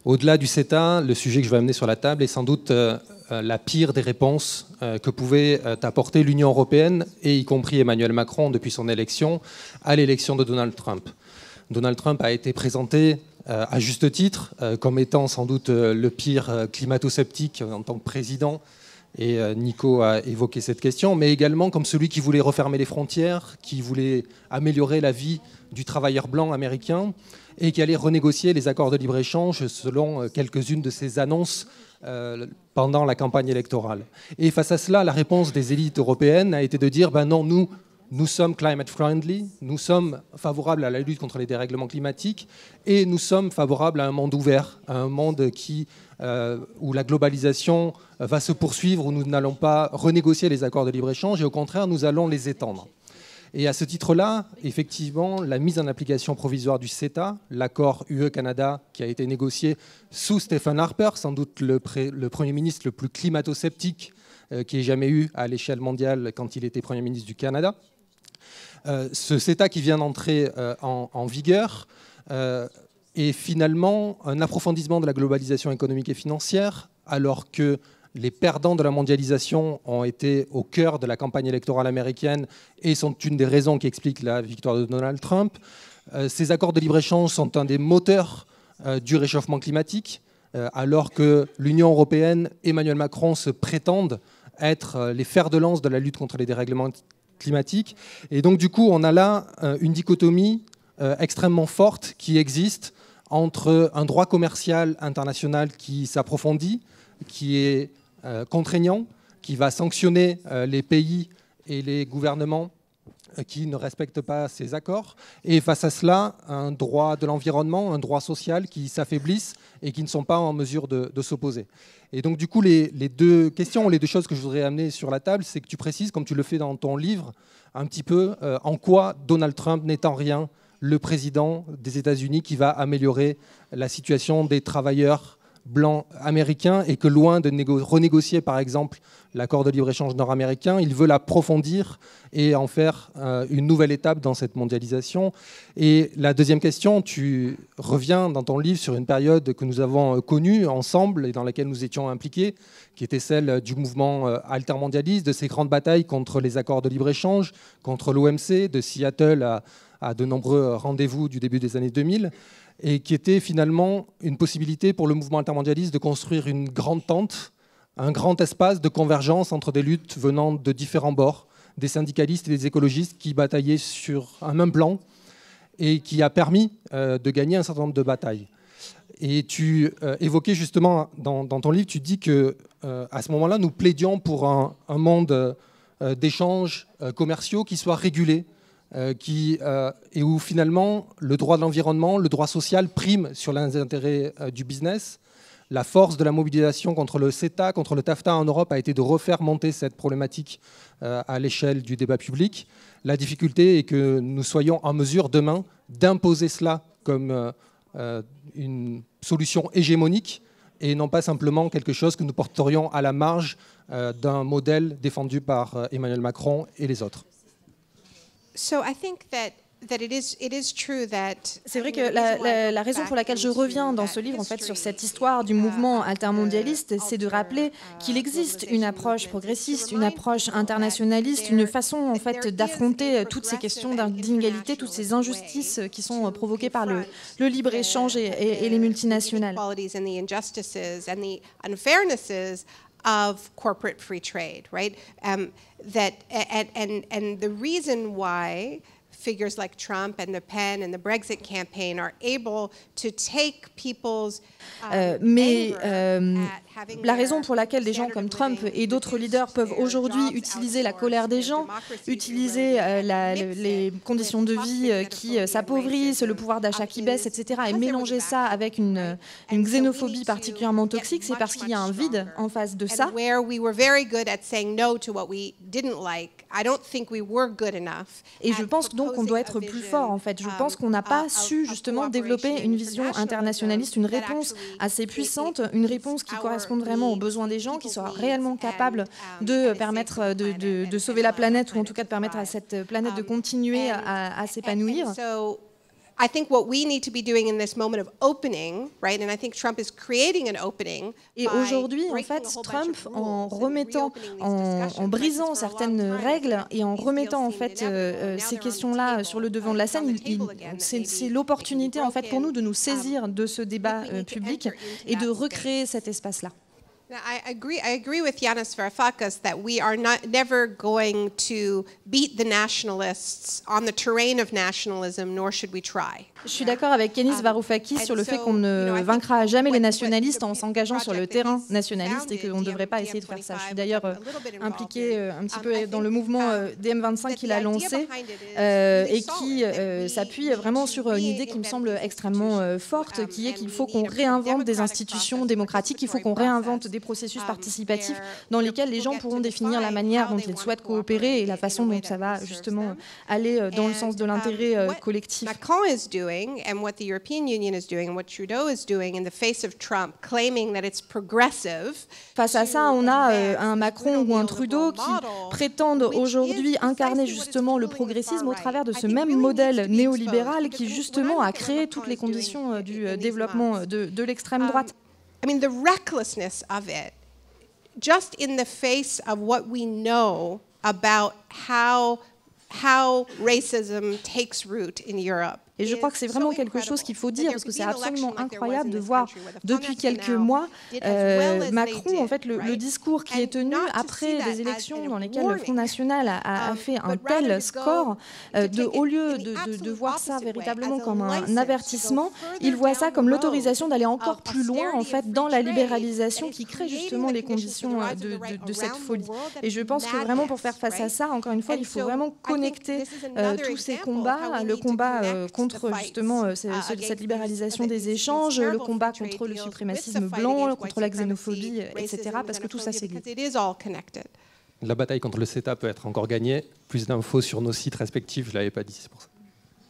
Au-delà du CETA, le sujet que je vais amener sur la table est sans doute la pire des réponses que pouvait apporter l'Union européenne, et y compris Emmanuel Macron depuis son élection, à l'élection de Donald Trump. Donald Trump a été présenté à juste titre comme étant sans doute le pire climato-sceptique en tant que président, et Nico a évoqué cette question, mais également comme celui qui voulait refermer les frontières, qui voulait améliorer la vie du travailleur blanc américain et qui allait renégocier les accords de libre-échange selon quelques-unes de ses annonces pendant la campagne électorale. Et face à cela, la réponse des élites européennes a été de dire ben non, nous sommes climate friendly, nous sommes favorables à la lutte contre les dérèglements climatiques et nous sommes favorables à un monde ouvert, à un monde où la globalisation va se poursuivre, où nous n'allons pas renégocier les accords de libre-échange et au contraire, nous allons les étendre. Et à ce titre-là, effectivement, la mise en application provisoire du CETA, l'accord UE-Canada qui a été négocié sous Stephen Harper, sans doute le Premier ministre le plus climato-sceptique qu'il ait jamais eu à l'échelle mondiale quand il était Premier ministre du Canada. Ce CETA qui vient d'entrer en vigueur est finalement un approfondissement de la globalisation économique et financière, alors que les perdants de la mondialisation ont été au cœur de la campagne électorale américaine et sont une des raisons qui expliquent la victoire de Donald Trump. Ces accords de libre-échange sont un des moteurs du réchauffement climatique, alors que l'Union européenne, Emmanuel Macron se prétendent être les fers de lance de la lutte contre les dérèglements climatiques. Et donc du coup, on a là une dichotomie extrêmement forte qui existe entre un droit commercial international qui s'approfondit, qui est contraignant, qui va sanctionner les pays et les gouvernements qui ne respectent pas ces accords, et face à cela, un droit de l'environnement, un droit social qui s'affaiblissent et qui ne sont pas en mesure de s'opposer. Et donc du coup, les deux questions, les deux choses que je voudrais amener sur la table, c'est que tu précises, comme tu le fais dans ton livre, un petit peu en quoi Donald Trump n'est en rien le président des États-Unis qui va améliorer la situation des travailleurs blanc américain, et que loin de renégocier par exemple l'accord de libre-échange nord-américain, il veut l'approfondir et en faire une nouvelle étape dans cette mondialisation. Et la deuxième question, tu reviens dans ton livre sur une période que nous avons connue ensemble et dans laquelle nous étions impliqués, qui était celle du mouvement altermondialiste, de ces grandes batailles contre les accords de libre-échange, contre l'OMC, de Seattle à de nombreux rendez-vous du début des années 2000, et qui était finalement une possibilité pour le mouvement intermondialiste de construire une grande tente, un grand espace de convergence entre des luttes venant de différents bords, des syndicalistes et des écologistes qui bataillaient sur un même plan et qui a permis de gagner un certain nombre de batailles. Et tu évoquais justement dans ton livre, tu dis que à ce moment-là, nous plaidions pour un monde d'échanges commerciaux qui soit régulé, et où finalement le droit de l'environnement, le droit social prime sur les intérêts du business. La force de la mobilisation contre le CETA, contre le TAFTA en Europe a été de refaire monter cette problématique à l'échelle du débat public. La difficulté est que nous soyons en mesure demain d'imposer cela comme une solution hégémonique et non pas simplement quelque chose que nous porterions à la marge d'un modèle défendu par Emmanuel Macron et les autres. C'est vrai que la raison pour laquelle je reviens dans ce livre en fait, sur cette histoire du mouvement altermondialiste, c'est de rappeler qu'il existe une approche progressiste, une approche internationaliste, une façon en fait, d'affronter toutes ces questions d'inégalité, toutes ces injustices qui sont provoquées par le libre-échange et les multinationales. Of corporate free trade, right? And the reason why figures like Trump and Le Pen and the Brexit campaign are able to take people's mais la raison pour laquelle des gens comme Trump et d'autres leaders peuvent aujourd'hui utiliser la colère des gens, utiliser les conditions de vie qui s'appauvrissent, le pouvoir d'achat qui baisse, etc., et mélanger ça avec une xénophobie particulièrement toxique, c'est parce qu'il y a un vide en face de ça. Et je pense donc qu'on doit être plus fort, en fait. Je pense qu'on n'a pas su justement développer une vision internationaliste, une réponse assez puissante, une réponse qui corresponde vraiment aux besoins des gens, qui soit réellement capable de permettre de sauver la planète, ou en tout cas de permettre à cette planète de continuer à s'épanouir. I think what we need to be doing in this moment of opening, right? And I think Trump is creating an opening. Et aujourd'hui, en fait, Trump, en brisant certaines règles et en remettant en fait ces questions-là sur le devant de la scène, c'est l'opportunité en fait pour nous de nous saisir de ce débat public et de recréer cet espace-là. I agree with Yanis Varoufakis that we are never going to beat the nationalists on the terrain of nationalism, nor should we try. Je suis d'accord avec Yanis Varoufakis sur le fait qu'on ne vaincra jamais les nationalistes en s'engageant sur le terrain nationaliste et qu'on ne devrait pas essayer de faire ça. Je suis d'ailleurs impliquée un petit peu dans le mouvement DM25 qu'il a lancé et qui s'appuie vraiment sur une idée qui me semble extrêmement forte, qui est qu'il faut qu'on réinvente des institutions démocratiques, il faut qu'on réinvente des processus participatifs dans lesquels les gens pourront définir la manière dont ils souhaitent coopérer et la façon dont ça va justement aller dans le sens de l'intérêt collectif. Macron is doing and what the European Union is doing and what Trudeau is doing in the face of Trump, claiming that it's progressive. Face à ça, on a un Macron ou un Trudeau qui prétendent aujourd'hui incarner justement le progressisme au travers de ce même modèle néolibéral qui justement a créé toutes les conditions du développement de l'extrême droite. I mean, the recklessness of it, just in the face of what we know about how racism takes root in Europe. Et je crois que c'est vraiment quelque chose qu'il faut dire, parce que c'est absolument incroyable de voir depuis quelques mois Macron, en fait, le discours qui est tenu après des élections dans lesquelles le Front National a fait un tel score, au lieu de voir ça véritablement comme un avertissement, il voit ça comme l'autorisation d'aller encore plus loin, en fait, dans la libéralisation qui crée justement les conditions de cette folie. Et je pense que vraiment pour faire face à ça, encore une fois, il faut vraiment connecter tous ces combats, le combat contre justement cette libéralisation des échanges, le combat contre le suprémacisme blanc, contre la xénophobie, etc. Parce que tout ça, c'est lié. La bataille contre le CETA peut être encore gagnée. Plus d'infos sur nos sites respectifs, je ne l'avais pas dit, c'est pour ça.